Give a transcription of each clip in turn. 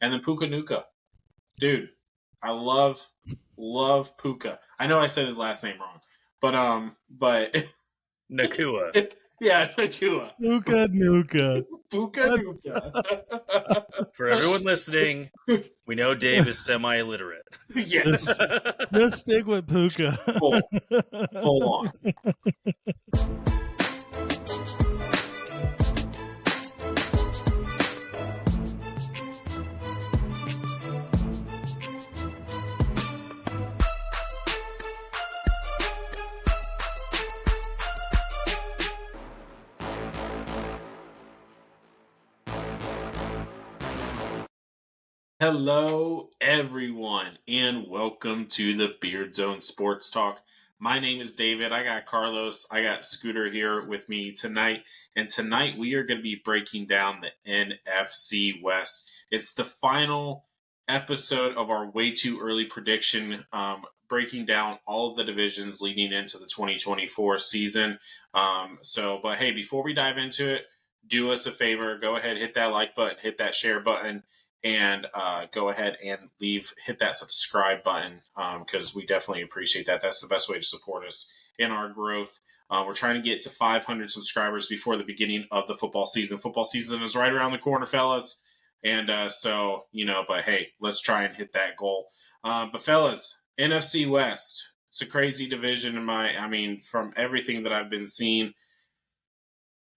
and then Puka Nuka. Dude, I love Puka. I know I said his last name wrong, but Nakua. yeah, Nakua. Puka Nuka. Puka Nuka. For everyone listening, we know Dave is semi-illiterate. Yes, Just stick with Puka. full on. Hello, everyone, and welcome to the Beard Zone Sports Talk. My name is David. I got Carlos. I got Scooter here with me tonight. And tonight we are going to be breaking down the NFC West. It's the final episode of our way too early prediction, breaking down all of the divisions leading into the 2024 season. But hey, before we dive into it, do us a favor. Go ahead, hit that like button, hit that share button, and go ahead and hit that subscribe button because we definitely appreciate that. That's the best way to support us in our growth. We're trying to get to 500 subscribers before the beginning of the football season. Football season is right around the corner, fellas. And but hey, let's try and hit that goal. But fellas, NFC West, it's a crazy division from everything that I've been seeing.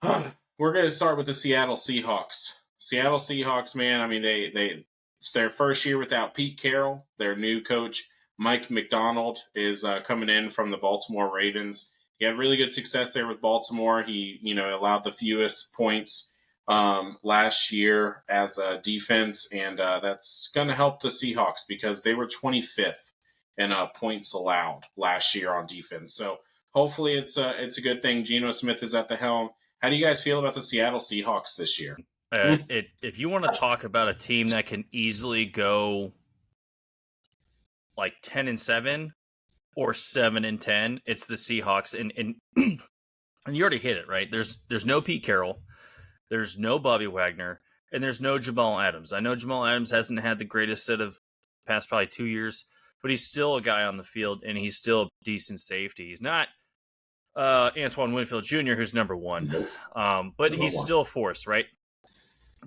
We're going to start with the Seattle Seahawks. Seattle Seahawks, man, it's their first year without Pete Carroll. Their new coach, Mike McDonald, is coming in from the Baltimore Ravens. He had really good success there with Baltimore. He, allowed the fewest points last year as a defense, and that's going to help the Seahawks because they were 25th in points allowed last year on defense. So hopefully it's a good thing. Geno Smith is at the helm. How do you guys feel about the Seattle Seahawks this year? If you want to talk about a team that can easily go like 10-7 or 7-10, it's the Seahawks. And you already hit it, right? There's no Pete Carroll, there's no Bobby Wagner, and there's no Jamal Adams. I know Jamal Adams hasn't had the greatest set of past probably 2 years, but he's still a guy on the field, and he's still a decent safety. He's not Antoine Winfield Jr., who's number one, but he's still a force, right?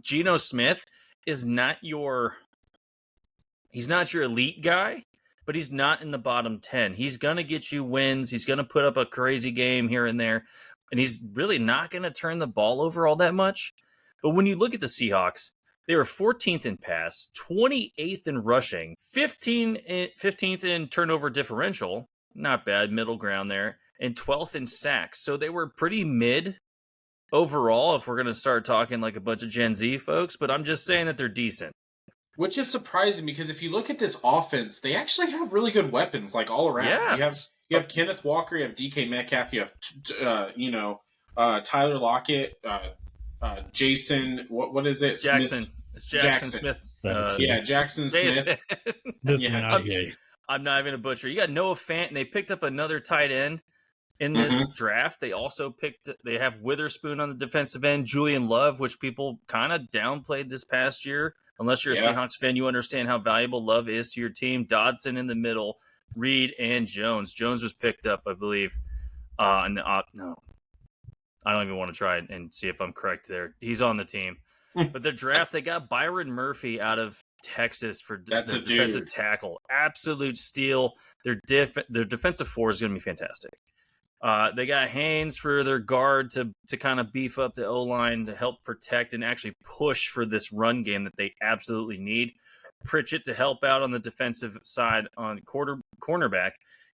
Geno Smith is not your elite guy, but he's not in the bottom 10. He's going to get you wins. He's going to put up a crazy game here and there, and he's really not going to turn the ball over all that much. But when you look at the Seahawks, they were 14th in pass, 28th in rushing, 15th in turnover differential, not bad, middle ground there, and 12th in sacks. So they were pretty mid overall, if we're going to start talking like a bunch of Gen Z folks, but I'm just saying that they're decent. Which is surprising because if you look at this offense, they actually have really good weapons, like all around. Yeah. You have Kenneth Walker, you have DK Metcalf, you have Tyler Lockett, Jason. What is it? Jackson. Smith. It's Jackson Smith. Jackson Smith. I'm not even a butcher. You got Noah Fant, and they picked up another tight end in this draft. They also they have Witherspoon on the defensive end, Julian Love, which people kind of downplayed this past year. Unless you're a Seahawks fan, you understand how valuable Love is to your team. Dodson in the middle, Reed and Jones. Jones was picked up, I believe. No, I don't even want to try and see if I'm correct there. He's on the team. But the draft, they got Byron Murphy out of Texas for the defensive tackle. Absolute steal. Their defensive four is going to be fantastic. They got Haynes for their guard to kind of beef up the O-line to help protect and actually push for this run game that they absolutely need. Pritchett to help out on the defensive side on cornerback,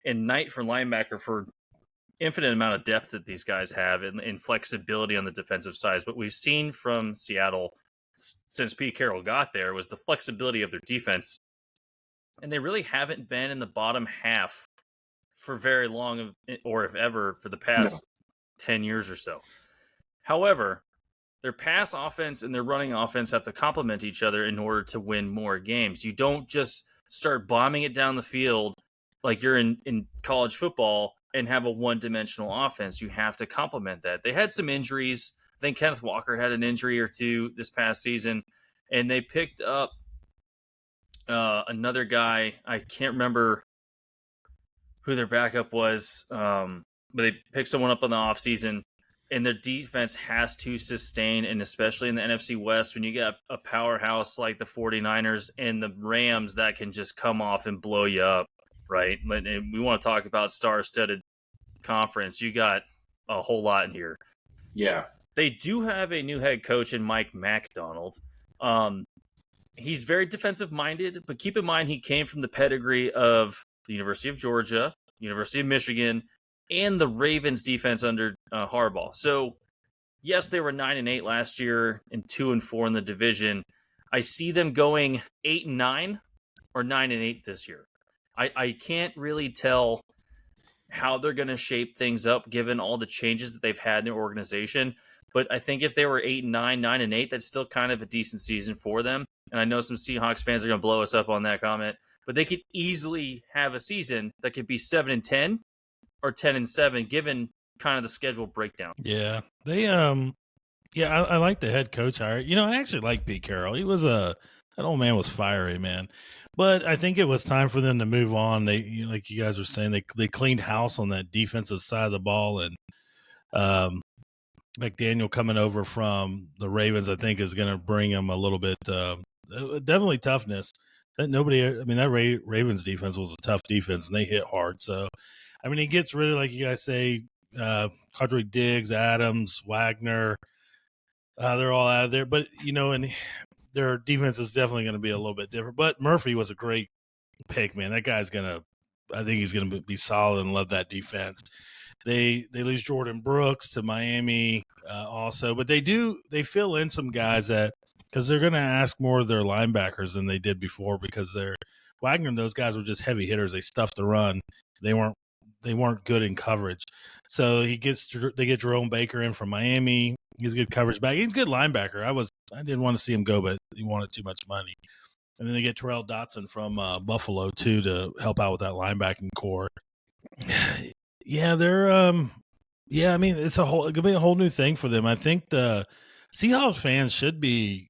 and Knight for linebacker for infinite amount of depth that these guys have and flexibility on the defensive side. What we've seen from Seattle since Pete Carroll got there was the flexibility of their defense, and they really haven't been in the bottom half for very long, or if ever, for the past 10 years or so. However, their pass offense and their running offense have to complement each other in order to win more games. You don't just start bombing it down the field like you're in college football and have a one-dimensional offense. You have to complement that. They had some injuries. I think Kenneth Walker had an injury or two this past season, and they picked up Another guy, I can't remember who their backup was, but they picked someone up on the offseason, and their defense has to sustain, and especially in the NFC West, when you got a powerhouse like the 49ers and the Rams that can just come off and blow you up, right? And we want to talk about star-studded conference. You got a whole lot in here. Yeah. They do have a new head coach in Mike MacDonald. He's very defensive minded, but keep in mind he came from the pedigree of the University of Georgia, University of Michigan, and the Ravens defense under Harbaugh. So, yes, they were 9-8 last year and 2-4 in the division. I see them going 8-9 or 9-8 this year. I can't really tell how they're going to shape things up given all the changes that they've had in their organization. But I think if they were 8-9, 9-8, that's still kind of a decent season for them. And I know some Seahawks fans are going to blow us up on that comment, but they could easily have a season that could be 7-10 or 10-7, given kind of the schedule breakdown. Yeah, they I like the head coach hire. I actually like Pete Carroll. That old man was fiery, man. But I think it was time for them to move on. They, like you guys were saying, they cleaned house on that defensive side of the ball, and McDaniel coming over from the Ravens, I think, is going to bring them a little bit, definitely toughness. That Ravens defense was a tough defense, and they hit hard. So, he gets rid of, like you guys say, Quadric Diggs, Adams, Wagner. They're all out of there. But, and their defense is definitely going to be a little bit different. But Murphy was a great pick, man. That guy's I think he's going to be solid and love that defense. They lose Jordan Brooks to Miami also, but they fill in some guys because they're going to ask more of their linebackers than they did before, because Wagner and those guys were just heavy hitters. They stuffed the run. They weren't good in coverage. So they get Jerome Baker in from Miami. He's good coverage back. He's a good linebacker. I didn't want to see him go, but he wanted too much money. And then they get Terrell Dotson from Buffalo too to help out with that linebacking core. Yeah, they're it could be a whole new thing for them. I think the Seahawks fans should be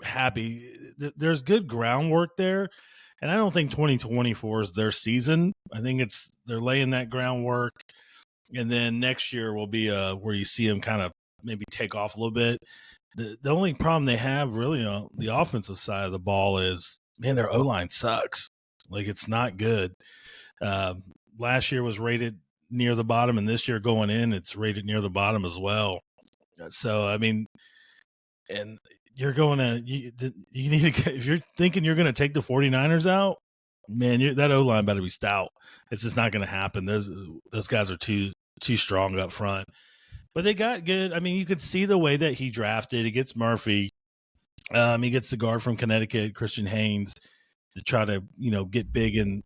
happy. There's good groundwork there, and I don't think 2024 is their season. I think they're laying that groundwork, and then next year will be where you see them kind of maybe take off a little bit. The only problem they have really on the offensive side of the ball is, man, their O-line sucks. Like, it's not good. Last year was rated near the bottom, and this year going in, it's rated near the bottom as well. So, and you're going to you need to, if you're thinking you're going to take the 49ers out, man, that O-line better be stout. It's just not going to happen. Those guys are too strong up front. But they got good. You could see the way that he drafted. He gets Murphy. He gets the guard from Connecticut, Christian Haynes, to try to get big and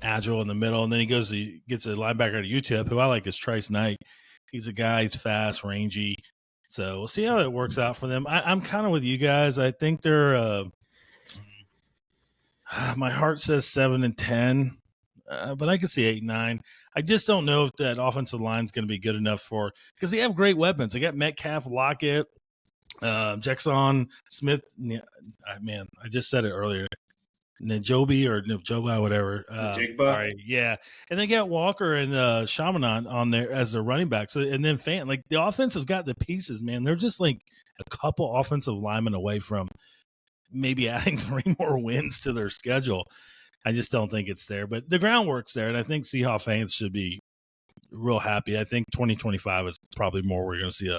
agile in the middle, and then he gets a linebacker to UTEP, who I like, is Trice Knight. He's a guy, he's fast, rangy. So we'll see how it works out for them. I'm kind of with you guys. I think they're my heart says 7-10, but I could see 8-9. I just don't know if that offensive line is going to be good enough because they have great weapons. They got Metcalf, Lockett, Jackson Smith. Man, I just said it earlier. Najobi or Joba, whatever. Jigba. Yeah. And they got Walker and Chaminade on there as their running back. So, and then like, the offense has got the pieces, man. They're just like a couple offensive linemen away from maybe adding 3 more wins to their schedule. I just don't think it's there. But the groundwork's there, and I think Seahawks fans should be real happy. I think 2025 is probably more we're going to see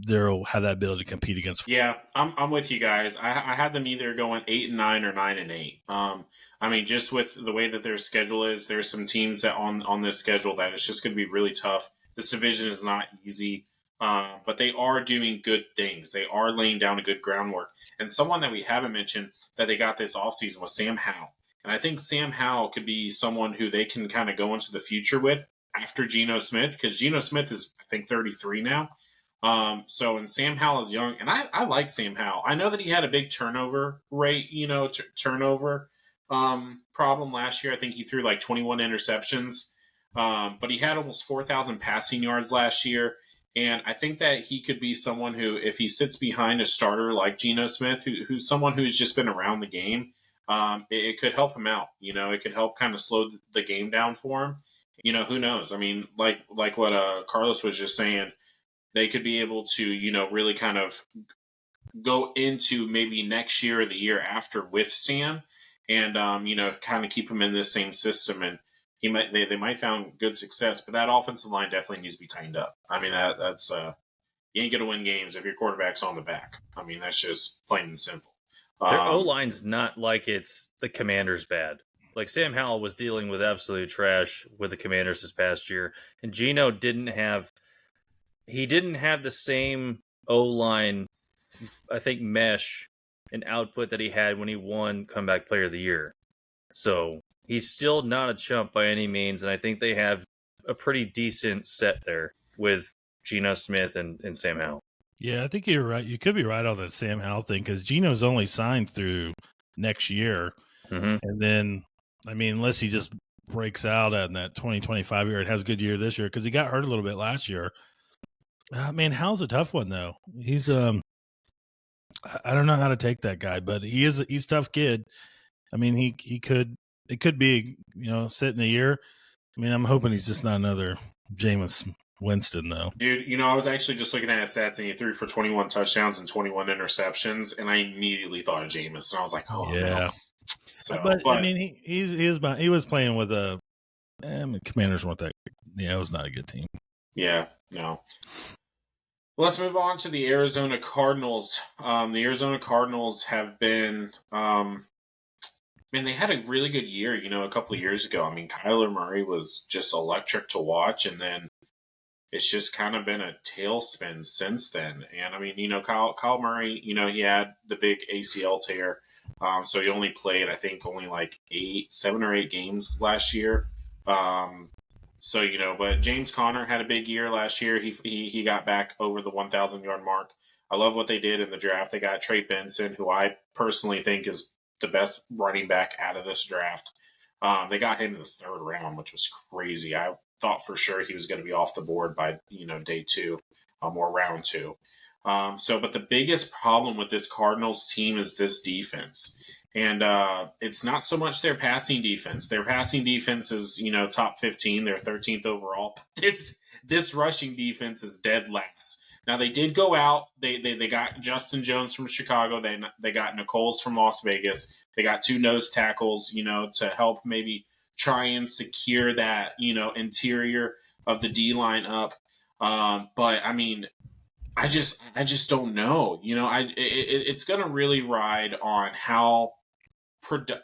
they'll have that ability to compete against. Yeah, I'm with you guys. I had them either going 8-9 or 9-8. Just with the way that their schedule is, there's some teams that on this schedule that it's just going to be really tough. This division is not easy, but they are doing good things. They are laying down a good groundwork. And someone that we haven't mentioned that they got this offseason was Sam Howell. And I think Sam Howell could be someone who they can kind of go into the future with after Geno Smith, because Geno Smith is, I think, 33 now. And Sam Howell is young, and I like Sam Howell. I know that he had a big turnover rate, turnover problem last year. I think he threw like 21 interceptions, but he had almost 4,000 passing yards last year. And I think that he could be someone who, if he sits behind a starter like Geno Smith, who's someone who's just been around the game, it could help him out. It could help kind of slow the game down for him. Who knows? I mean, like what Carlos was just saying, they could be able to, really kind of go into maybe next year or the year after with Sam, and kind of keep him in this same system, and they might found good success. But that offensive line definitely needs to be tightened up. I mean, that's you ain't gonna win games if your quarterback's on the back. I mean, that's just plain and simple. Their O-line's not like it's the Commanders bad. Like Sam Howell was dealing with absolute trash with the Commanders this past year, and Geno didn't have the same O-line, I think, mesh and output that he had when he won Comeback Player of the Year. So he's still not a chump by any means, and I think they have a pretty decent set there with Geno Smith and Sam Howell. Yeah, I think you're right. You could be right on that Sam Howell thing because Geno's only signed through next year. Mm-hmm. And then, I mean, unless he just breaks out in that 2025 year and has a good year this year because he got hurt a little bit last year. Man, Howell's a tough one, though. He's, I don't know how to take that guy, but he's a tough kid. I mean, it could be, sitting a year. I mean, I'm hoping he's just not another Jameis Winston, though. Dude, I was actually just looking at his stats, and he threw for 21 touchdowns and 21 interceptions, and I immediately thought of Jameis, and I was like, oh, yeah. No. So, but I mean, he was playing with Commanders weren't that good. Yeah, it was not a good team. Yeah, no. Let's move on to the Arizona Cardinals. The Arizona Cardinals have been, they had a really good year, a couple of years ago. I mean, Kyler Murray was just electric to watch, and then it's just kind of been a tailspin since then. And I mean, Kyle Murray, he had the big ACL tear. So he only played, I think, only like 7 or 8 games last year. But James Conner had a big year last year. He got back over the 1,000-yard mark. I love what they did in the draft. They got Trey Benson, who I personally think is the best running back out of this draft. They got him in the 3rd round, which was crazy. I thought for sure he was going to be off the board by day 2 or round 2. But the biggest problem with this Cardinals team is this defense. And it's not so much their passing defense. Their passing defense is, top 15. They're 13th overall. This rushing defense is dead last. Now, they did go out. They got Justin Jones from Chicago. They got Nichols from Las Vegas. They got 2 nose tackles, to help maybe try and secure that, interior of the D-line up. But, I mean, I just don't know. It's going to really ride on how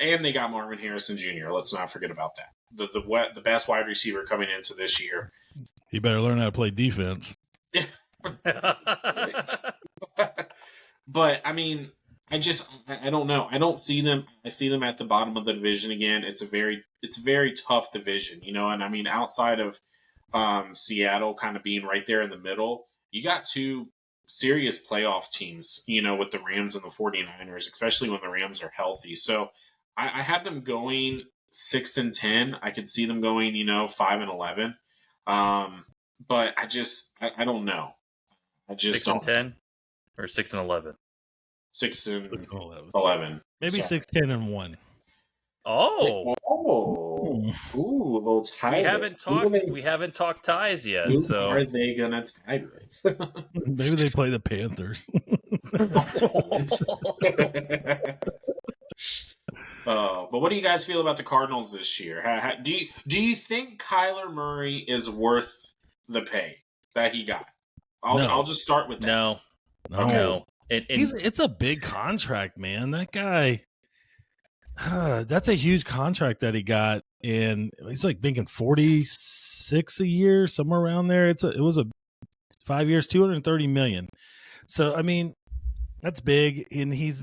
and they got Marvin Harrison Jr. Let's not forget about that. The best wide receiver coming into this year. You better learn how to play defense. But I mean, I don't know. I don't see them. I see them at the bottom of the division again. It's a very tough division, and I mean, outside of Seattle kind of being right there in the middle, you got 2 serious playoff teams, with the Rams and the 49ers, especially when the Rams are healthy. So I have them going 6-10. I could see them going, 5-11. But I don't know. I just 6-10 or 6-11. 6-11. Maybe 6-10-1. Oh. Ooh, a little tie. We haven't talked ties yet. Who so are they gonna tie with? Maybe they play the Panthers. But what do you guys feel about the Cardinals this year? Do you think Kyler Murray is worth the pay that he got? I'll just start with that. No. No. It's a big contract, man. That guy. That's a huge contract that he got, and he's like making $46 a year, somewhere around there. It was a 5 years, $230 million. So I mean, that's big, and he's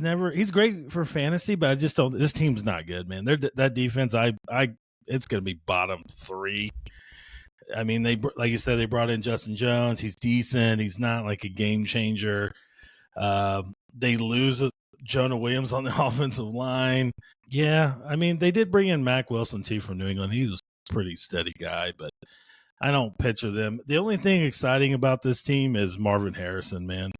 great for fantasy, but I just don't. This team's not good, man. That defense, it's going to be bottom 3. I mean, like you said, they brought in Justin Jones. He's decent. He's not like a game changer. They lose Jonah Williams on the offensive line. Yeah, I mean, they did bring in Mac Wilson, too, from New England. He was a pretty steady guy, but I don't picture them. The only thing exciting about this team is Marvin Harrison, man.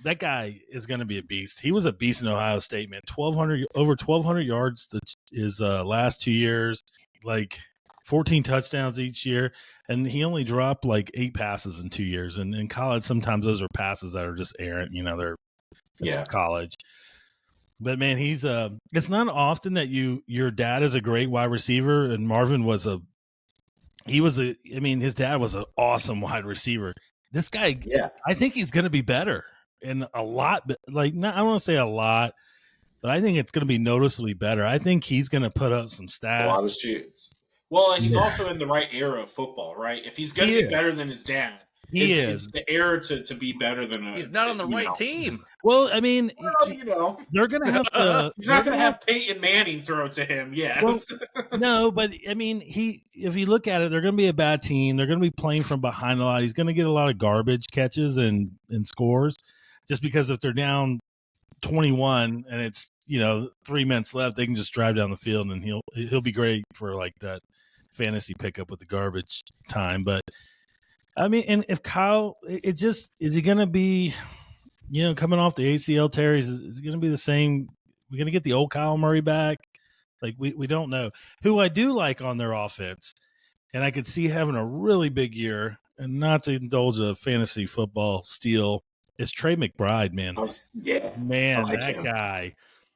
that guy is going to be a beast. He was a beast in Ohio State, man. Over 1,200 yards his last 2 years, like 14 touchdowns each year, and he only dropped like 8 passes in 2 years. And in college, sometimes those are passes that are just errant. That's college. But man, he's it's not often that your dad is a great wide receiver, and Marvin was his dad was an awesome wide receiver. This guy, I think he's going to be better and a lot. Like, not, I don't want to say a lot, but I think it's going to be noticeably better. I think he's going to put up some stats. A lot of shoots. Well, he's also in the right era of football, right? If he's going to be better than his dad, it's the era to be better than he's not on the right team. Well, I mean, they're going to have to. He's not going to have Peyton Manning throw to him. Yes. Well, no, but I mean, if you look at it, they're going to be a bad team. They're going to be playing from behind a lot. He's going to get a lot of garbage catches and scores, just because if they're down 21 and it's 3 minutes left, they can just drive down the field and he'll be great for like that fantasy pickup with the garbage time. But I mean, and if Kyle, is he going to be, coming off the ACL tear, is it going to be the same? We're going to get the old Kyle Murray back. Like we don't know. Who I do like on their offense, and I could see having a really big year, and not to indulge a fantasy football steal, is Trey McBride, man. Man, that guy.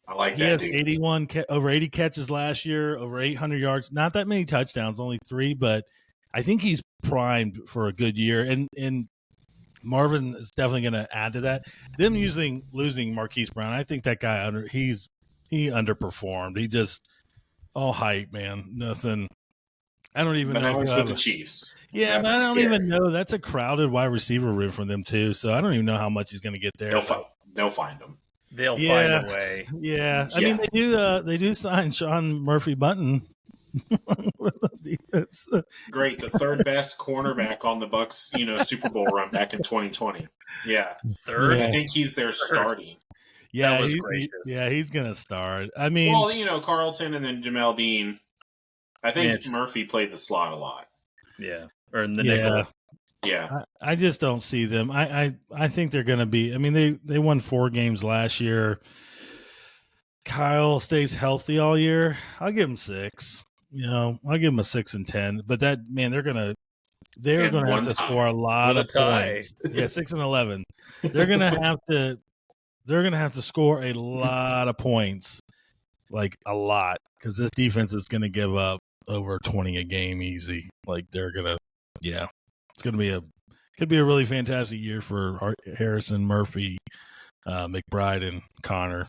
I like he that. He has over 80 catches last year, over 800 yards. Not that many touchdowns, only 3, but I think he's primed for a good year. And Marvin is definitely going to add to that. Them losing Marquise Brown, I think that guy he underperformed. He just all hype, man. Nothing. I don't even know. Now he's with the Chiefs. Yeah, but I don't even know. That's a crowded wide receiver room for them too. So I don't even know how much he's going to get there. They'll find him. They'll find a way. Yeah. I mean, they do sign Sean Murphy Bunton. Great, the third best cornerback on the Bucks, Super Bowl run back in 2020. Yeah, third. I think he's their starting. Yeah, he's gonna start. I mean, well, Carlton and then Jamel Dean. I think Murphy played the slot a lot. Yeah, or in the nickel. Yeah, I just don't see them. I think they're gonna be. I mean, they won 4 games last year. Kyle stays healthy all year. I'll give him 6. I'll give them a 6 and 10. But they're gonna have to score a lot of points. Yeah, 6 and 11. They're gonna have to score a lot of points, like a lot, because this defense is gonna give up over 20 a game easy. Like it's could be a really fantastic year for Harrison, Murphy, McBride, and Connor.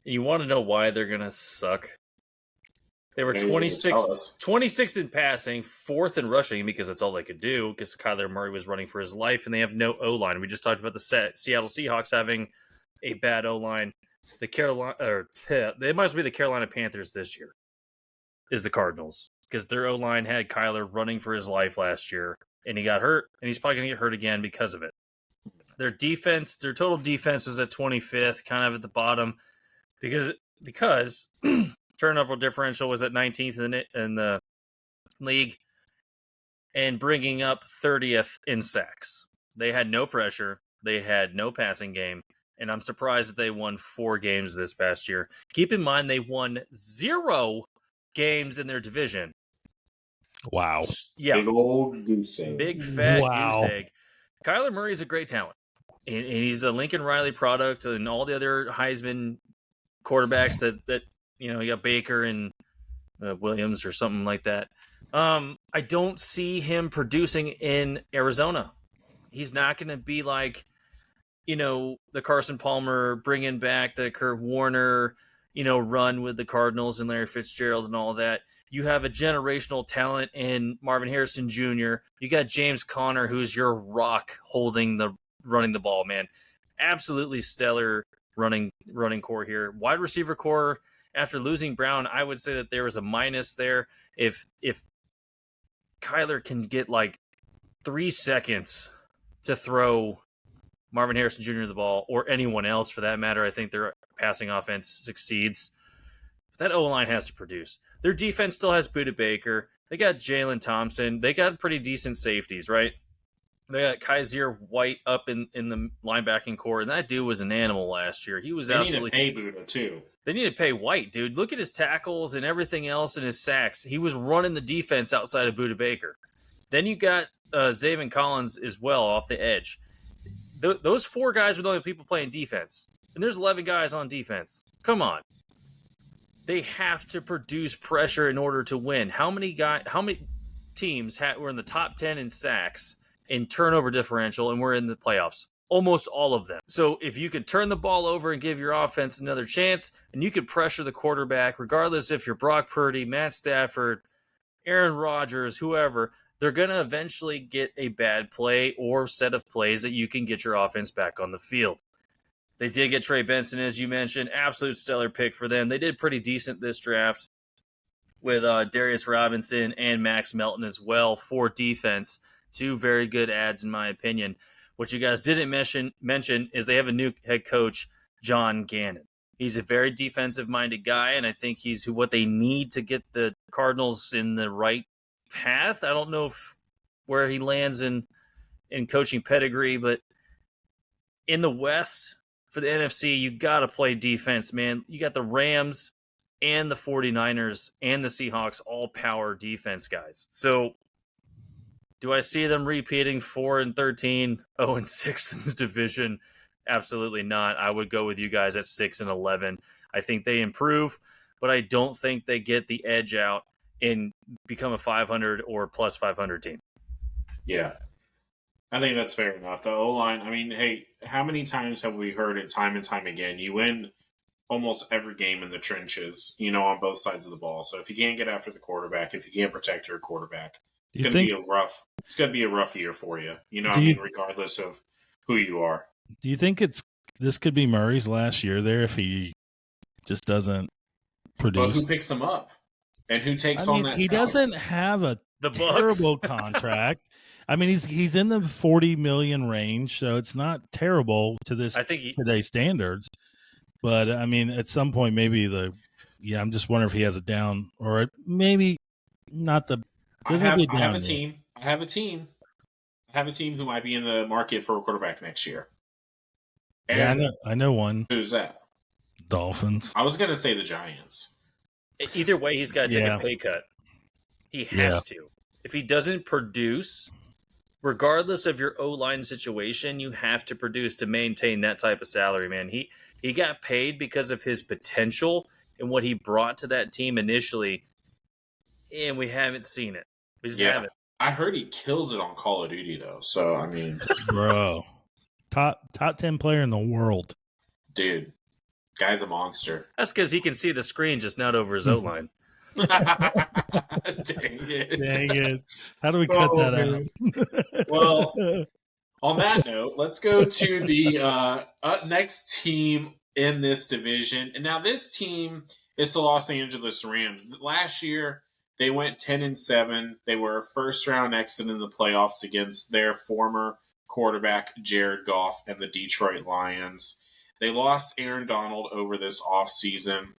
You want to know why they're gonna suck? They were 26th in passing, 4th in rushing because that's all they could do because Kyler Murray was running for his life, and they have no O-line. We just talked about the Seattle Seahawks having a bad O-line. They might as well be the Carolina Panthers this year, is the Cardinals, because their O-line had Kyler running for his life last year, and he got hurt, and he's probably going to get hurt again because of it. Their total defense was at 25th, kind of at the bottom, because turnover differential was at 19th in the league, and bringing up 30th in sacks. They had no pressure. They had no passing game, and I'm surprised that they won 4 games this past year. Keep in mind, they won 0 games in their division. Wow. Yeah. Big old goose egg. Big fat goose egg. Kyler Murray is a great talent, and he's a Lincoln Riley product, and all the other Heisman quarterbacks that you got Baker and Williams or something like that. I don't see him producing in Arizona. He's not going to be like, the Carson Palmer, bringing back the Kurt Warner, run with the Cardinals and Larry Fitzgerald and all that. You have a generational talent in Marvin Harrison Jr. You got James Conner, who's your rock running the ball, man. Absolutely stellar running core here. Wide receiver core, after losing Brown, I would say that there was a minus there. If Kyler can get like 3 seconds to throw Marvin Harrison Jr. the ball, or anyone else for that matter, I think their passing offense succeeds. But that O-line has to produce. Their defense still has Budda Baker. They got Jalen Thompson. They got pretty decent safeties, right? They got Kaiser White up in the linebacking core, and that dude was an animal last year. He was They absolutely. need to pay Buddha too. They need to pay White, dude. Look at his tackles and everything else and his sacks. He was running the defense outside of Buda Baker. Then you got Zaven Collins as well off the edge. Those 4 guys were the only people playing defense, and there's 11 guys on defense. Come on. They have to produce pressure in order to win. How many teams were in the top 10 in sacks in turnover differential and were in the playoffs? Almost all of them. So if you could turn the ball over and give your offense another chance, and you could pressure the quarterback, regardless if you're Brock Purdy, Matt Stafford, Aaron Rodgers, whoever, they're going to eventually get a bad play or set of plays that you can get your offense back on the field. They did get Trey Benson, as you mentioned. Absolute stellar pick for them. They did pretty decent this draft with Darius Robinson and Max Melton as well for defense. 2 very good ads, in my opinion. What you guys didn't mention is they have a new head coach, John Gannon. He's a very defensive-minded guy, and I think he's what they need to get the Cardinals in the right path. I don't know where he lands in coaching pedigree, but in the West, for the NFC, you got to play defense, man. You got the Rams and the 49ers and the Seahawks all power defense guys. So do I see them repeating 4-13, 0-6 in the division? Absolutely not. I would go with you guys at 6-11. I think they improve, but I don't think they get the edge out and become a 500 or plus 500 team. Yeah. I think that's fair enough. The O-line, I mean, hey, how many times have we heard it time and time again? You win almost every game in the trenches, on both sides of the ball. So if you can't get after the quarterback, if you can't protect your quarterback, it's going to be a rough year for you. Regardless of who you are. Do you think this could be Murray's last year there if he just doesn't produce? Well, who picks him up? And who takes on that? He doesn't have a terrible contract. I mean, he's in the $40 million range, so it's not terrible to today's standards. But I mean, at some point, maybe I'm just wondering if he has a down, or maybe not the. I have a team. I have a team who might be in the market for a quarterback next year. And yeah, I know one. Who's that? Dolphins. I was going to say the Giants. Either way, he's got to take a pay cut. He has to. If he doesn't produce, regardless of your O-line situation, you have to produce to maintain that type of salary, man. He got paid because of his potential and what he brought to that team initially, and we haven't seen it. We just haven't. I heard he kills it on Call of Duty, though. So, I mean. Bro. Top 10 player in the world. Dude. Guy's a monster. That's because he can see the screen, just not over his O-line. Dang it. How do we cut that out? Well, on that note, let's go to the next team in this division. And now this team is the Los Angeles Rams. Last year, they went 10-7. They were a first-round exit in the playoffs against their former quarterback, Jared Goff, and the Detroit Lions. They lost Aaron Donald over this offseason.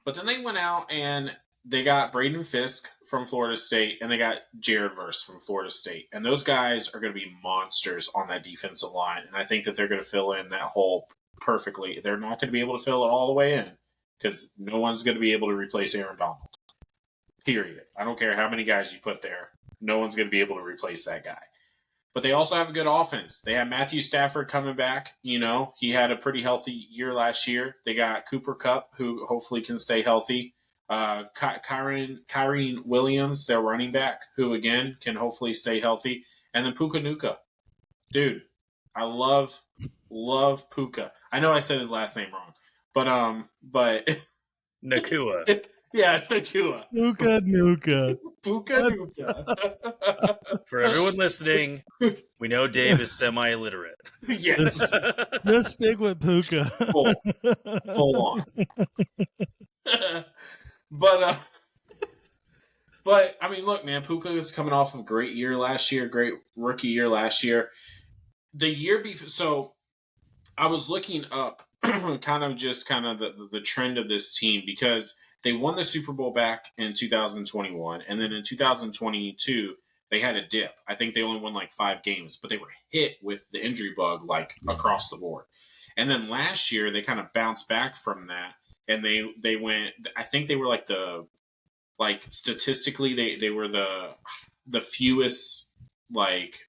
But then they went out and they got Braden Fisk from Florida State, and they got Jared Verse from Florida State. And those guys are going to be monsters on that defensive line. And I think that they're going to fill in that hole perfectly. They're not going to be able to fill it all the way in because no one's going to be able to replace Aaron Donald. Period. I don't care how many guys you put there. No one's going to be able to replace that guy. But they also have a good offense. They have Matthew Stafford coming back. He had a pretty healthy year last year. They got Cooper Kupp, who hopefully can stay healthy. Kyren Williams, their running back, who, again, can hopefully stay healthy. And then Puka Nacua. Dude, I love Puka. I know I said his last name wrong. But Nacua. Yeah, Nacua. Puka Nacua. Puka Nacua. For everyone listening, we know Dave is semi-illiterate. Yes. Let's stick with Puka. Full on. But I mean, look, man, Puka is coming off of a great rookie year last year. The year before, so I was looking up kind of the trend of this team because they won the Super Bowl back in 2021, and then in 2022 they had a dip. I think they only won like 5 games, but they were hit with the injury bug like across the board. And then last year they kind of bounced back from that, and they went. I think they were like statistically they were the fewest, like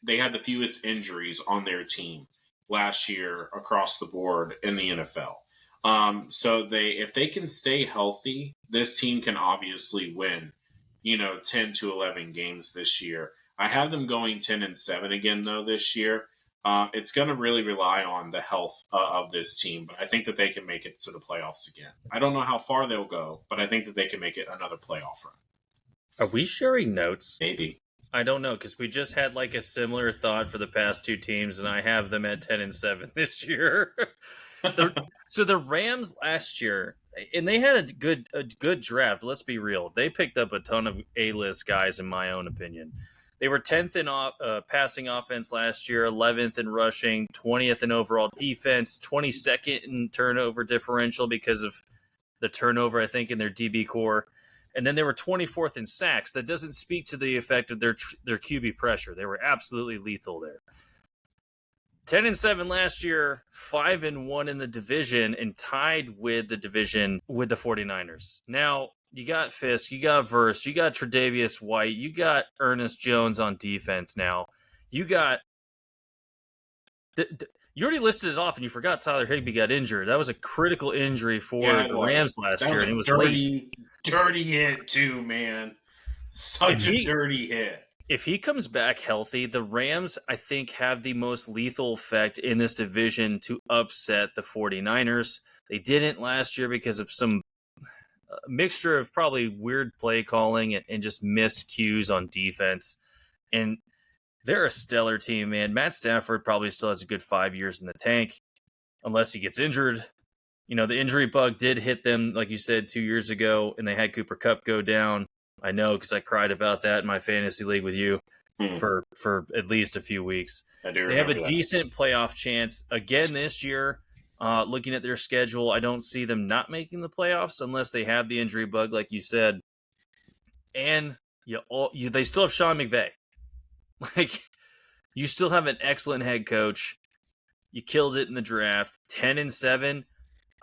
they had the fewest injuries on their team last year across the board in the NFL. So if they can stay healthy, this team can obviously win, 10 to 11 games this year. I have them going 10-7 again though this year. It's going to really rely on the health of this team, but I think that they can make it to the playoffs again. I don't know how far they'll go, but I think that they can make it another playoff run. Are we sharing notes? Maybe. I don't know, because we just had like a similar thought for the past 2 teams, and I have them at 10-7 this year. So the Rams last year, and they had a good draft. Let's be real; they picked up a ton of A-list guys, in my own opinion. They were 10th in passing offense last year, 11th in rushing, 20th in overall defense, 22nd in turnover differential because of the turnover, I think, in their DB core. And then they were 24th in sacks. That doesn't speak to the effect of their QB pressure. They were absolutely lethal there. 10-7 last year, 5-1 in the division, and tied with the division with the 49ers. Now, you got Fisk, you got Verse, you got Tre'Davious White, you got Ernest Jones on defense now. You got... You already listed it off, and you forgot Tyler Higbee got injured. That was a critical injury for the Rams last year, and it was dirty hit too, man. Such a dirty hit. If he comes back healthy, the Rams, I think, have the most lethal effect in this division to upset the 49ers. They didn't last year because of some mixture of probably weird play calling and just missed cues on defense. And they're a stellar team, man. Matt Stafford probably still has a good 5 years in the tank, unless he gets injured. The injury bug did hit them, like you said, 2 years ago, and they had Cooper Kupp go down. I know, because I cried about that in my fantasy league with you for at least a few weeks. I do They have a remember that. decent playoff chance again this year. Looking at their schedule, I don't see them not making the playoffs unless they have the injury bug, like you said. And they still have Sean McVay. Like, you still have an excellent head coach. You killed it in the draft. 10-7.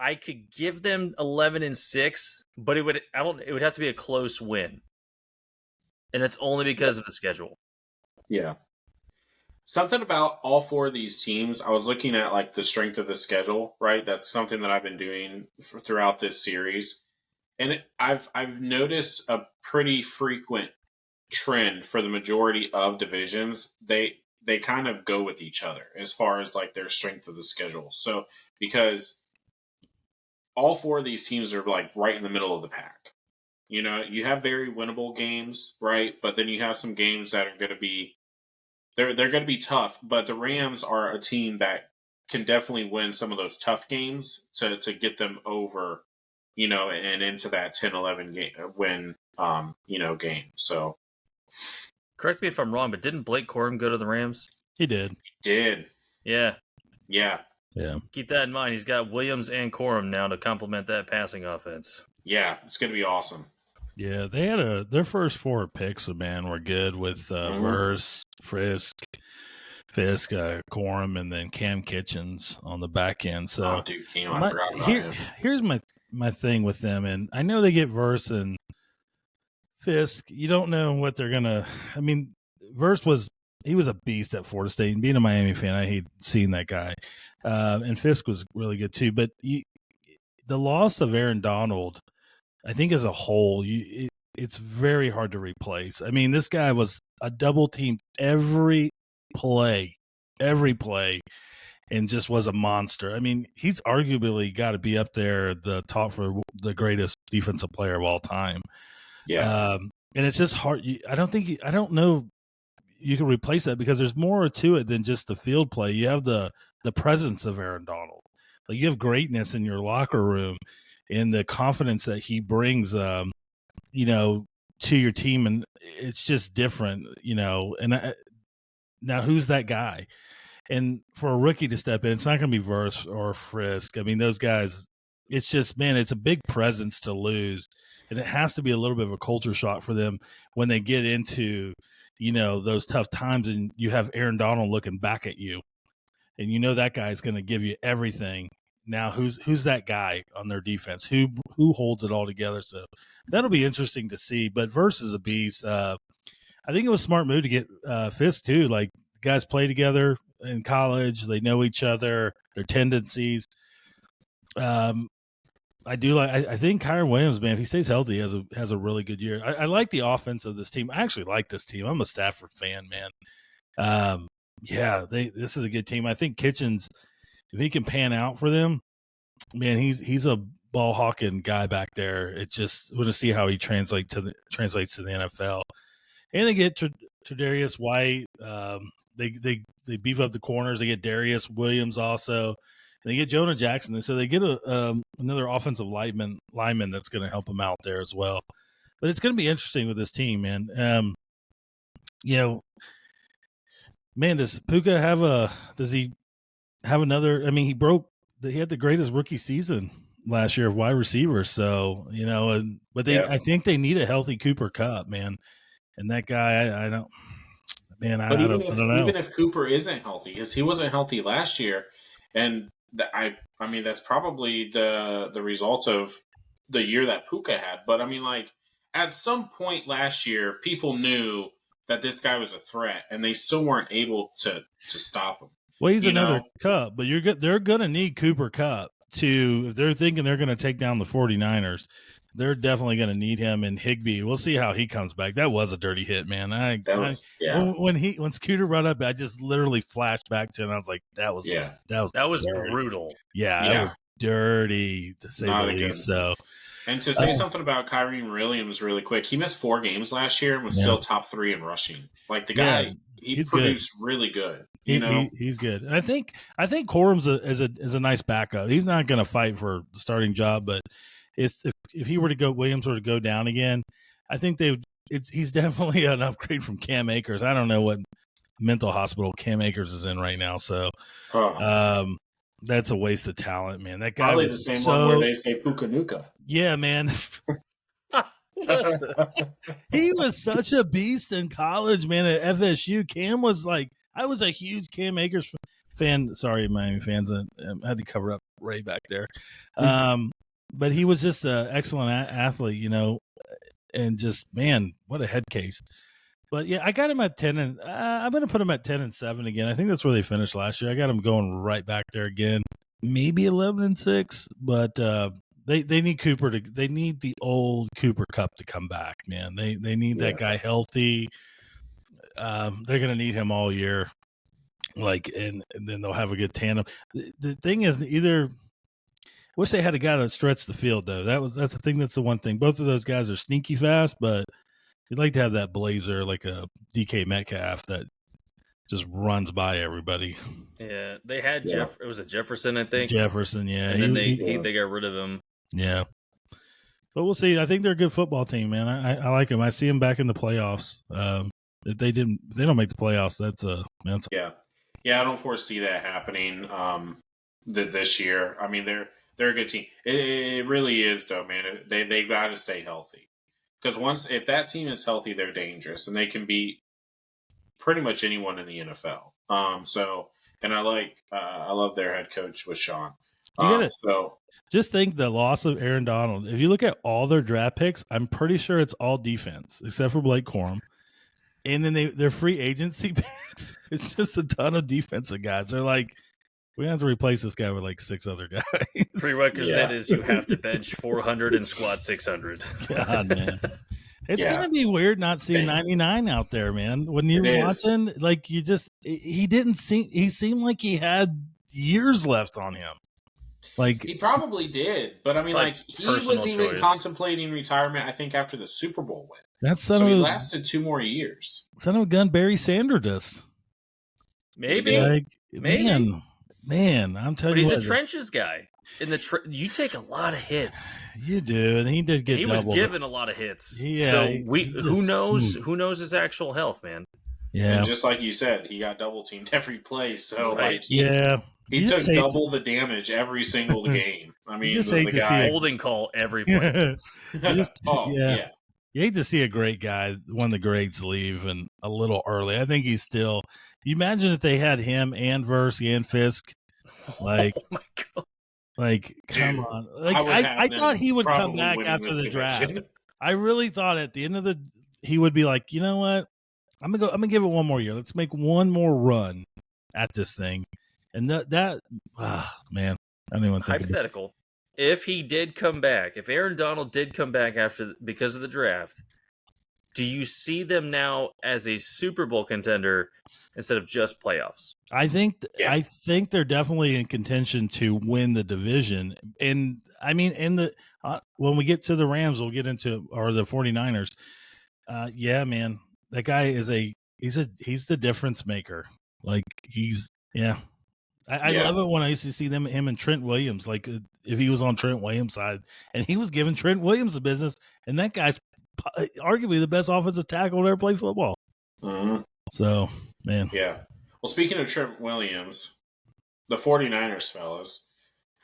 I could give them 11-6, but it would have to be a close win. And that's only because of the schedule. Yeah. Something about all 4 of these teams, I was looking at like the strength of the schedule, right? That's something that I've been doing throughout this series. And I've noticed a pretty frequent trend for the majority of divisions. They kind of go with each other as far as like their strength of the schedule. So because all 4 of these teams are like right in the middle of the pack. You have very winnable games, right? But then you have some games that are going to be they're going to be tough. But the Rams are a team that can definitely win some of those tough games to get them over, and into that 10-11 game win, game. So, correct me if I'm wrong, but didn't Blake Corum go to the Rams? He did. He did. Yeah. Yeah. Keep that in mind. He's got Williams and Corum now to complement that passing offense. Yeah, it's going to be awesome. Yeah, they had their first 4 picks, man, were good with Verse, Fisk, Corum, and then Cam Kitchens on the back end. So, I forgot about him. Here's my thing with them, and I know they get Verse and Fisk. You don't know what they're gonna. I mean, Verse was a beast at Florida State, and being a Miami fan, I hate seeing that guy. And Fisk was really good too, but the loss of Aaron Donald, I think as a whole, it's very hard to replace. I mean, this guy was a double team every play, and just was a monster. I mean, he's arguably got to be up there the top for the greatest defensive player of all time. Yeah. And it's just hard. I don't know you can replace that because there's more to it than just the field play. You have the presence of Aaron Donald. Like, you have greatness in your locker room and the confidence that he brings, to your team. And it's just different, and now who's that guy? And for a rookie to step in, it's not going to be Verse or Frisk. I mean, those guys, it's just, man, it's a big presence to lose. And it has to be a little bit of a culture shock for them when they get into, those tough times, and you have Aaron Donald looking back at you, and that guy's going to give you everything. Now, who's that guy on their defense? Who holds it all together? So that'll be interesting to see. But versus a beast, I think it was a smart move to get Fisk too. Like, guys play together in college, they know each other, their tendencies. I think Kyron Williams, man, if he stays healthy, has a really good year. I like the offense of this team. I actually like this team. I'm a Stafford fan, man. This is a good team. I think Kitchens, if he can pan out for them, man, he's a ball hawking guy back there. It's just want to see how he translates to the NFL. And they get Tre'Davious White. They beef up the corners. They get Darius Williams also. And they get Jonah Jackson. So they get another offensive lineman that's going to help them out there as well. But it's going to be interesting with this team, man. Does Puka does he have another? I mean, he had the greatest rookie season last year of wide receivers. So, I think they need a healthy Cooper Kupp, man. And that guy, I don't, man, I don't know. Even if Cooper isn't healthy, because he wasn't healthy last year, and I mean, that's probably the result of the year that Puka had. But I mean, like, at some point last year, people knew that this guy was a threat, and they still weren't able to stop him. Well, he's another Kupp, but they're going to need Cooper Kupp if they're thinking they're going to take down the 49ers. They're definitely going to need him. And Higbee, we'll see how he comes back. That was a dirty hit, man. When Scooter brought up, I just literally flashed back to him. I was like, that was brutal. Yeah, that was dirty, to say the least. So, and to say something about Kyron Williams really quick, he missed 4 games last year and was still top 3 in rushing. Like, the guy, he produced really good. He's good. And I think Corum's is a nice backup. He's not going to fight for the starting job, but if he were to go, Williams were to go down again, I think he's definitely an upgrade from Cam Akers. I don't know what mental hospital Cam Akers is in right now, so that's a waste of talent, man. That guy probably was the same one where they say Puka Nuka. Yeah, man. He was such a beast in college, man. At FSU, Cam was like, I was a huge Cam Akers fan. Sorry, Miami fans, I had to cover up Ray back there. But he was just an excellent athlete, and just, man, what a head case. But yeah, I got him at 10, and I'm going to put him at 10-7 again. I think that's where they finished last year. I got him going right back there again, maybe 11-6. But they need Cooper they need the old Cooper Kupp to come back, man. They need that guy healthy. They're going to need him all year, and then they'll have a good tandem. The thing is, wish they had a guy that stretched the field, though. That's the thing. That's the one thing. Both of those guys are sneaky fast, but you'd like to have that blazer, like a DK Metcalf, that just runs by everybody. Yeah, they had it was a Jefferson, I think. Jefferson, yeah. And then they got rid of him. Yeah. But we'll see. I think they're a good football team, man. I like them. I see them back in the playoffs. If they don't make the playoffs, Yeah, I don't foresee that happening this year. I mean, they're a good team. It really is, though, man. They got to stay healthy, because if that team is healthy, they're dangerous, and they can beat pretty much anyone in the NFL. And I love their head coach with Sean. Just think the loss of Aaron Donald. If you look at all their draft picks, I'm pretty sure it's all defense except for Blake Corum. And then their free agency picks, it's just a ton of defensive guys. They're like, we have to replace this guy with like 6 other guys. Prerequisite is you have to bench 400 and squat 600. God, man. It's going to be weird not seeing 99 out there, man. When you're watching, like, he seemed like he had years left on him. Like, he probably did, but I mean, he was even contemplating retirement, I think, after the Super Bowl win. He lasted 2 more years. Son of a gun, Barry Sanders does. Maybe. Man, I'm telling you, he's a trenches guy. You take a lot of hits. You do, and he did get. He was given a lot of hits. Yeah. So who knows? Who knows his actual health, man? Yeah. And just like you said, he got double teamed every play. So he took took double the damage every single game. I mean, holding call every play. Yeah. You hate to see a great guy, one of the greats, leave and a little early. I think he's still. You imagine if they had him and Versey and Fisk, like, Oh my God. like, come Dude, on. I Like, would have I thought them he would come probably back winning after this the draft. division. I really thought at the end of he would be like, you know what? I'm gonna give it one more year. Let's make one more run at this thing. And man, I don't even think about it. Hypothetical. If he did come back, if Aaron Donald did come back because of the draft, do you see them now as a Super Bowl contender instead of just playoffs? I think Yeah. I think they're definitely in contention to win the division. And I mean, when we get to the Rams, we'll get into or the 49ers. Yeah, man, that guy is he's the difference maker. Like I love it when I used to see him and Trent Williams. Like if he was on Trent Williams' side, and he was giving Trent Williams the business, and that guy's arguably the best offensive tackle to ever play football. Mm-hmm. So, man. Yeah. Well, speaking of Trent Williams, the 49ers, fellas,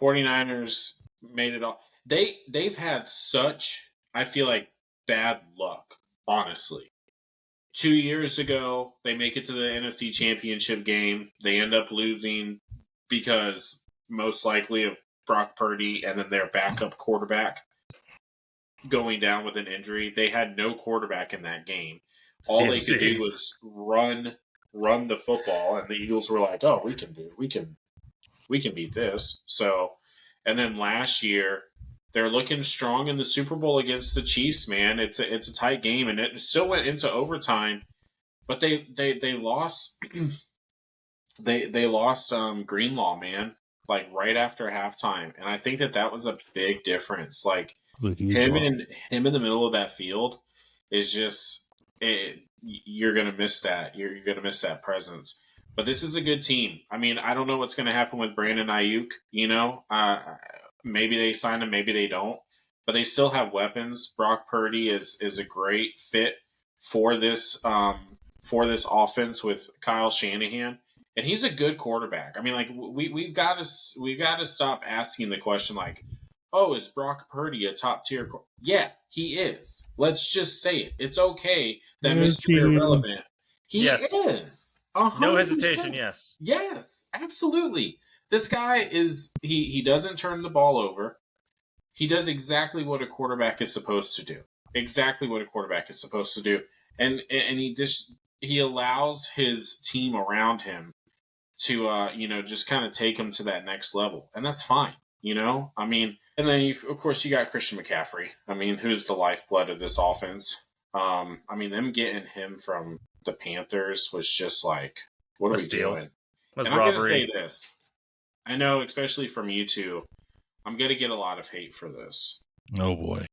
49ers made it all. They've had such, I feel like, bad luck, honestly. 2 years ago, they make it to the NFC Championship game. They end up losing because most likely of Brock Purdy and then their backup quarterback going down with an injury. They had no quarterback in that game. All they could do was run the football, and the Eagles were like, "Oh, we can beat this." So, and then last year they're looking strong in the Super Bowl against the Chiefs. Man, it's a tight game, and it still went into overtime. But they lost. They lost Greenlaw, man, like right after halftime, and I think that was a big difference. Like him in the middle of that field is just you're gonna miss that. You're gonna miss that presence. But this is a good team. I mean, I don't know what's going to happen with Brandon Ayuk. You know, maybe they sign him, maybe they don't. But they still have weapons. Brock Purdy is a great fit for this offense with Kyle Shanahan, and he's a good quarterback. I mean, like we've got to stop asking the question like, oh, is Brock Purdy a top tier? Yeah, he is. Let's just say it. It's okay that Mr. Irrelevant. He is. 100%. No hesitation, yes. Yes, absolutely. This guy is he doesn't turn the ball over. He does exactly what a quarterback is supposed to do. Exactly what a quarterback is supposed to do. And he allows his team around him to just kind of take him to that next level. And that's fine, you know? I mean, and then of course you got Christian McCaffrey. I mean, who's the lifeblood of this offense? I mean, them getting him from the Panthers was just like, what are we doing? And I'm going to say this. I know, especially from you two, I'm going to get a lot of hate for this. Oh, boy.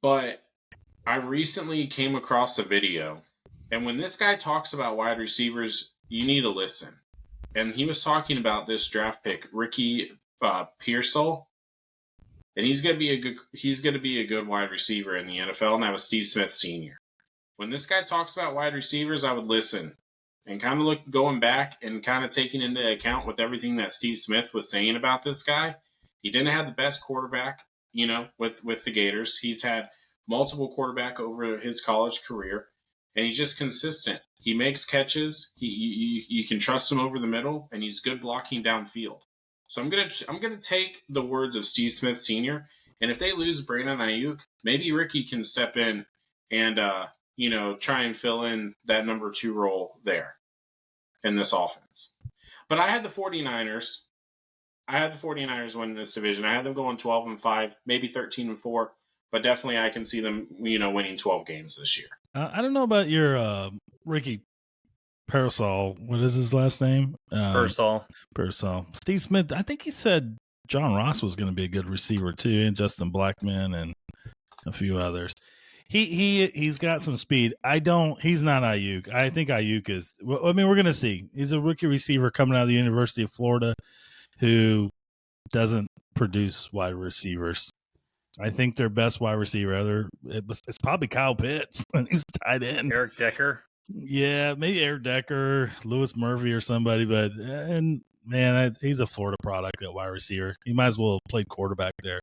But I recently came across a video, and when this guy talks about wide receivers, you need to listen. And he was talking about this draft pick, Ricky Pearsall. And he's going to be a good wide receiver in the NFL, and that was Steve Smith Sr. When this guy talks about wide receivers, I would listen and kind of look going back and kind of taking into account with everything that Steve Smith was saying about this guy. He didn't have the best quarterback, you know, with the Gators. He's had multiple quarterback over his college career, and he's just consistent. He makes catches. You can trust him over the middle, and he's good blocking downfield. So I'm gonna take the words of Steve Smith Sr. And if they lose Brandon Ayuk, maybe Ricky can step in and try and fill in that number 2 role there in this offense. But I had the 49ers. I had the 49ers winning this division. I had them going 12-5, maybe 13-4, but definitely I can see them, winning 12 games this year. I don't know about your Ricky Pearsall. What is his last name? Pearsall. Steve Smith. I think he said John Ross was going to be a good receiver too, and Justin Blackman and a few others. He's got some speed. He's not Ayuk. I think Ayuk is. I mean, we're going to see. He's a rookie receiver coming out of the University of Florida who doesn't produce wide receivers. I think their best wide receiver it's probably Kyle Pitts. He's tight end. Eric Decker. Yeah, maybe Eric Decker, Lewis Murphy, or somebody. But he's a Florida product at wide receiver. He might as well have played quarterback there.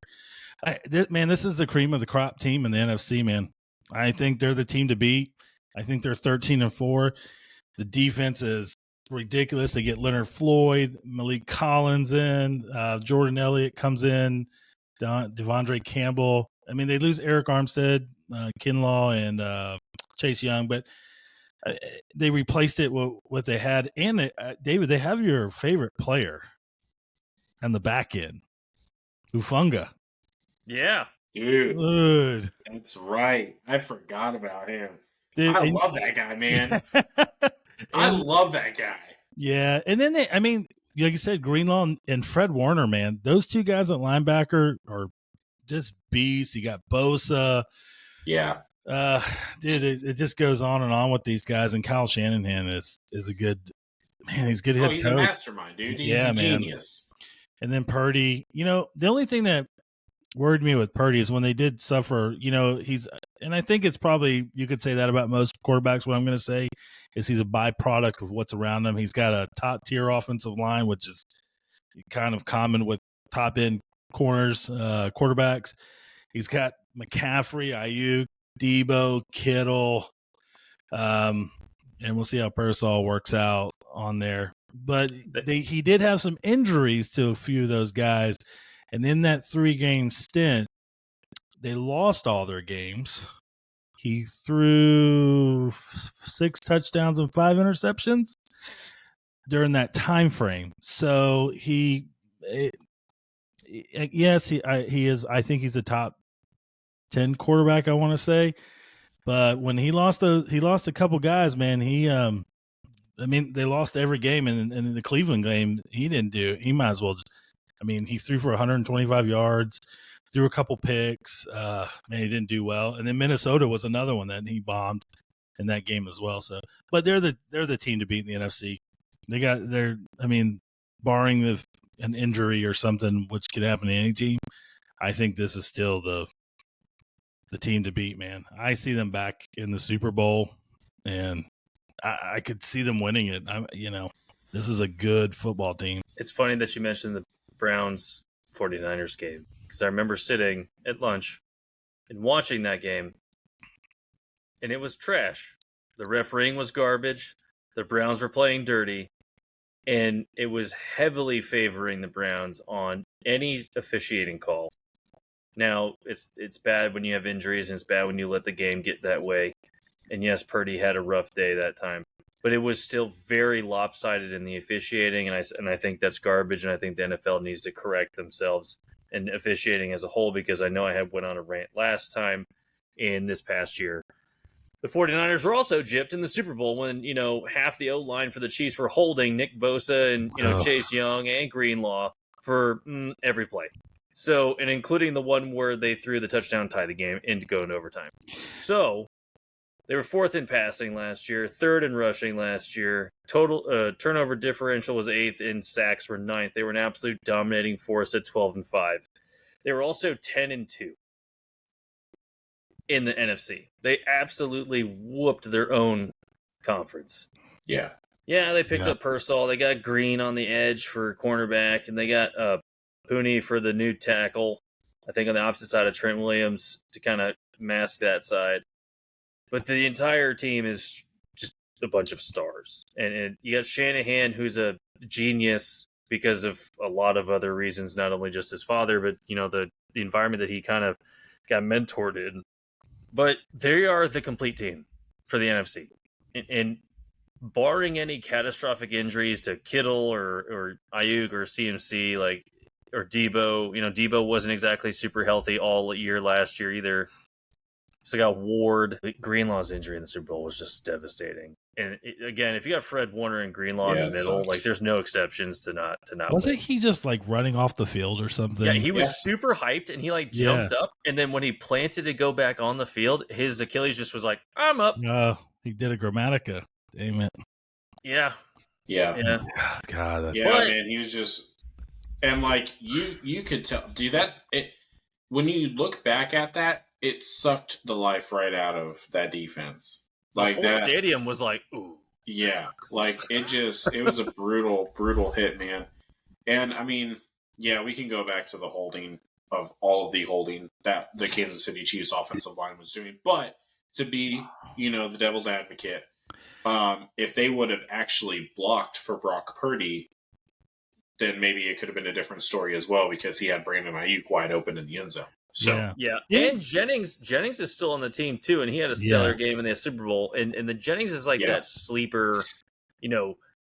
This is the cream of the crop team in the NFC, man. I think they're the team to beat. I think they're 13-4. The defense is ridiculous. They get Leonard Floyd, Malik Collins in, Jordan Elliott comes in, Devondre Campbell. I mean, they lose Eric Armstead, Kinlaw, and Chase Young, but they replaced it with what they had. And David, they have your favorite player on the back end, Ufunga. Yeah. Dude. Good. That's right. I forgot about him. Dude, I love that guy, man. I love that guy. Yeah. And then like you said, Greenlaw and Fred Warner, man, those two guys at linebacker are just beasts. You got Bosa. Yeah. Dude, it just goes on and on with these guys. And Kyle Shanahan is a good man. He's a good head coach. He's a mastermind, dude. He's a genius. And then Purdy, the only thing that worried me with Purdy is when they did suffer, and I think it's probably, you could say that about most quarterbacks. What I'm going to say is he's a byproduct of what's around him. He's got a top tier offensive line, which is kind of common with top end corners, quarterbacks. He's got McCaffrey, Ayuk, Debo, Kittle, and we'll see how Pearsall works out on there. But he did have some injuries to a few of those guys. And in that 3-game stint, they lost all their games. He threw 6 touchdowns and 5 interceptions during that time frame. So he is. I think he's a top 10 quarterback, I want to say. But when he lost a couple guys, man. They lost every game, and in the Cleveland game, he didn't do. He might as well just. He threw for 125 yards, threw a couple picks. He didn't do well. And then Minnesota was another one that he bombed in that game as well. So, but they're the team to beat in the NFC. Barring an injury or something, which could happen to any team, I think this is still the team to beat, man. I see them back in the Super Bowl, and I could see them winning it. This is a good football team. It's funny that you mentioned the Browns 49ers game, because I remember sitting at lunch and watching that game, and it was trash. The refereeing was garbage. The Browns were playing dirty, and it was heavily favoring the Browns on any officiating call. Now, it's bad when you have injuries, and it's bad when you let the game get that way. And yes, Purdy had a rough day that time. But it was still very lopsided in the officiating, and I think that's garbage, and I think the NFL needs to correct themselves in officiating as a whole, because I know I went on a rant last time in this past year. The 49ers were also gypped in the Super Bowl when, half the O-line for the Chiefs were holding Nick Bosa and, Chase Young and Greenlaw for every play. So, and including the one where they threw the touchdown, tie the game, and go into overtime. So, they were 4th in passing last year, 3rd in rushing last year. Total turnover differential was 8th, and sacks were 9th. They were an absolute dominating force at 12-5. They were also 10-2 in the NFC. They absolutely whooped their own conference. Yeah. Yeah, they picked up Pearsall. They got Green on the edge for cornerback, and they got Pooney for the new tackle, I think on the opposite side of Trent Williams to kind of mask that side. But the entire team is just a bunch of stars. And you got Shanahan, who's a genius because of a lot of other reasons, not only just his father, but, the environment that he kind of got mentored in. But they are the complete team for the NFC. And barring any catastrophic injuries to Kittle or Ayuk or CMC, or Debo, Debo wasn't exactly super healthy all year last year either. So got Ward. Greenlaw's injury in the Super Bowl was just devastating. And again, if you got Fred Warner and Greenlaw in the middle, there's no exceptions to not Wasn't he just running off the field or something? Yeah, he was super hyped, and he jumped up, and then when he planted to go back on the field, his Achilles just was like, I'm up. No, he did a Grammatica. Damn it. Yeah. God. Man, he was just, and you could tell, dude, when you look back at that, it sucked the life right out of that defense. The whole stadium was like, ooh. Yeah, it was a brutal hit, man. And we can go back to the holding of all of the holding that the Kansas City Chiefs offensive line was doing. But to be, the devil's advocate, if they would have actually blocked for Brock Purdy, then maybe it could have been a different story as well, because he had Brandon Ayuk wide open in the end zone. So yeah. And Jennings is still on the team too, and he had a stellar game in the Super Bowl. And the Jennings is like that sleeper,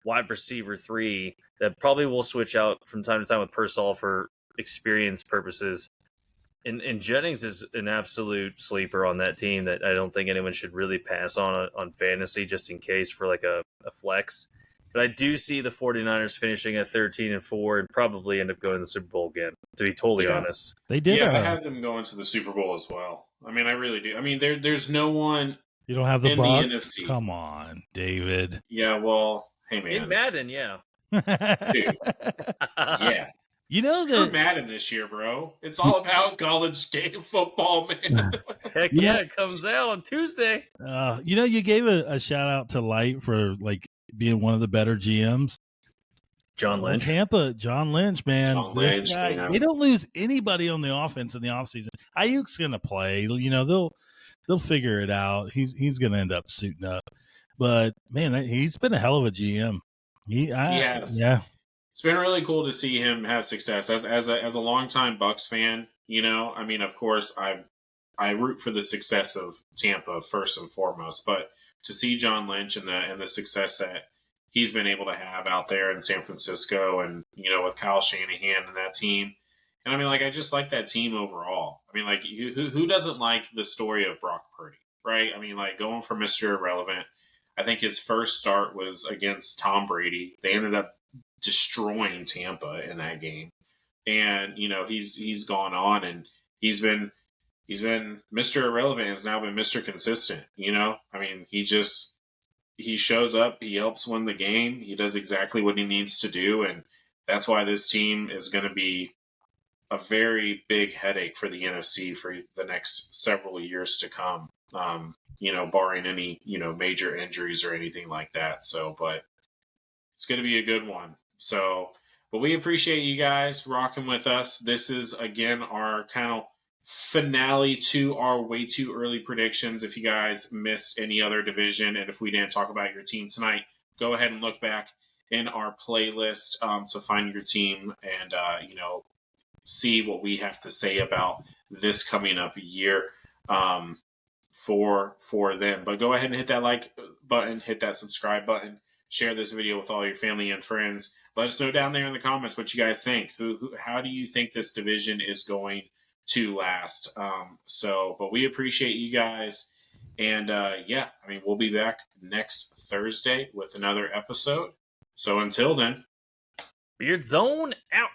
wide receiver 3 that probably will switch out from time to time with Purcell for experience purposes. And Jennings is an absolute sleeper on that team that I don't think anyone should really pass on fantasy, just in case for like a flex. But I do see the 49ers finishing at 13-4 and probably end up going to the Super Bowl again, to be totally honest. They did. Yeah, I have them going to the Super Bowl as well. I mean, I really do. I mean, there's no one. You don't have the in Bucs? the NFC. Come on, David. Yeah, well, hey man. In Madden, yeah. Dude. Yeah. You know Screw Madden this year, bro. It's all about college game football, man. Heck yeah, it comes out on Tuesday. You gave a shout out to Light for like being one of the better GMs. John Lynch. Tampa, John Lynch, man. This guy, man. They don't lose anybody on the offense in the offseason. Ayuk's gonna play. They'll figure it out. He's gonna end up suiting up. But man, he's been a hell of a GM. He has. Yeah. It's been really cool to see him have success as a longtime Bucs fan. I mean, of course, I root for the success of Tampa first and foremost, but to see John Lynch and the success that he's been able to have out there in San Francisco, and with Kyle Shanahan and that team, and I mean, like, I just like that team overall. I mean, like, who doesn't like the story of Brock Purdy, right? I mean, like, going from Mr. Irrelevant. I think his first start was against Tom Brady. They ended up destroying Tampa in that game, and he's gone on, and he's been Mr. Irrelevant, has now been Mr. Consistent. I mean, he shows up, he helps win the game, he does exactly what he needs to do, and that's why this team is going to be a very big headache for the NFC for the next several years to come. Barring any major injuries or anything like that. So, but it's going to be a good one. So, but we appreciate you guys rocking with us. This is, again, our kind of finale to our way too early predictions. If you guys missed any other division, and if we didn't talk about your team tonight, go ahead and look back in our playlist to find your team and, see what we have to say about this coming up year for them. But go ahead and hit that like button, hit that subscribe button, share this video with all your family and friends. Let us know down there in the comments what you guys think. How do you think this division is going to last? But we appreciate you guys. And we'll be back next Thursday with another episode. So until then, Beard Zone out.